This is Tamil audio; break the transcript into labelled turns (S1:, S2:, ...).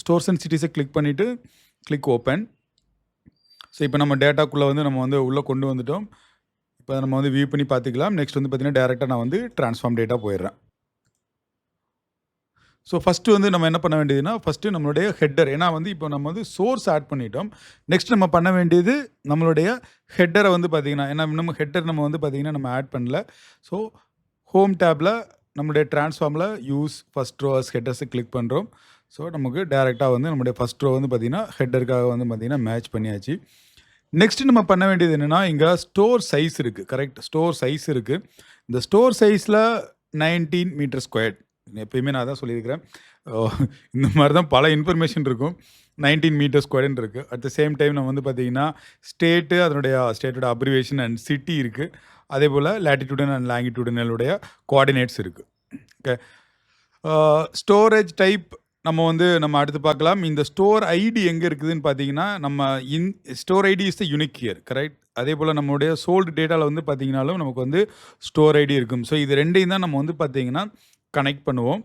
S1: ஸ்டோர்ஸ் அண்ட் சிட்டிஸை கிளிக் பண்ணிவிட்டு கிளிக் ஓப்பன். ஸோ இப்போ நம்ம டேட்டாக்குள்ளே வந்து நம்ம வந்து உள்ளே கொண்டு வந்துட்டோம். இப்போ நம்ம வந்து வியூ பண்ணி பார்த்துக்கலாம். நெக்ஸ்ட் வந்து பார்த்தீங்கன்னா டேரெக்டாக நான் வந்து ட்ரான்ஸ்ஃபார்ம் டேட்டா போயிடுறேன். ஸோ ஃபஸ்ட்டு வந்து நம்ம என்ன பண்ண வேண்டியதுன்னா, ஃபஸ்ட்டு நம்மளுடைய ஹெட்டர். ஏன்னா வந்து இப்போ நம்ம வந்து சோர்ஸ் ஆட் பண்ணிட்டோம். நெக்ஸ்ட் நம்ம பண்ண வேண்டியது நம்மளுடைய ஹெட்டரை வந்து பார்த்தீங்கன்னா, ஏன்னா நம்ம ஹெட்டர் நம்ம வந்து பார்த்தீங்கன்னா நம்ம ஆட் பண்ணல. ஸோ ஹோம் டேப்பில் நம்மளுடைய ட்ரான்ஸ்ஃபார்மில் யூஸ் ஃபஸ்ட் ரோ அஸ் ஹெட்டர்ஸை கிளிக் பண்ணுறோம். ஸோ நமக்கு டேரெக்டாக வந்து நம்மளுடைய ஃபஸ்ட் ரோ வந்து பார்த்தீங்கன்னா ஹெட்டருக்காக வந்து பார்த்தீங்கன்னா மேட்ச் பண்ணியாச்சு. நெக்ஸ்ட் நம்ம பண்ண வேண்டியது என்னென்னா, இங்கே ஸ்டோர் சைஸ் இருக்குது. கரெக்ட், ஸ்டோர் சைஸ் இருக்குது. இந்த ஸ்டோர் சைஸில் 19 மீட்டர் ஸ்கொயர்ட். எப்பயுமே நான் தான் சொல்லியிருக்கிறேன். இந்த மாதிரி தான் பல இன்ஃபர்மேஷன் இருக்கும். 19 மீட்டர் ஸ்கொயர்டுன்னு இருக்குது. அட் த சேம் டைம் நம்ம வந்து பார்த்தீங்கன்னா ஸ்டேட்டு, அதனுடைய ஸ்டேட்டோட அப்ரிவேஷன் அண்ட் சிட்டி இருக்குது. அதே போல் லேட்டிடியூடன் அண்ட் லாங்கிடியூடனலுடைய கோஆர்டினேட்ஸ் இருக்குது. ஓகே, ஸ்டோரேஜ் டைப் நம்ம அடுத்து பார்க்கலாம். இந்த ஸ்டோர் ஐடி எங்கே இருக்குதுன்னு பார்த்தீங்கன்னா, நம்ம store ID is the unique here. Correct. அதே போல் நம்மளுடைய சோல்டு டேட்டாவில் வந்து பார்த்தீங்கன்னாலும் நமக்கு வந்து ஸ்டோர் ஐடி இருக்கும். ஸோ இது ரெண்டையும் தான் நம்ம வந்து பார்த்தீங்கன்னா கனெக்ட் பண்ணுவோம்.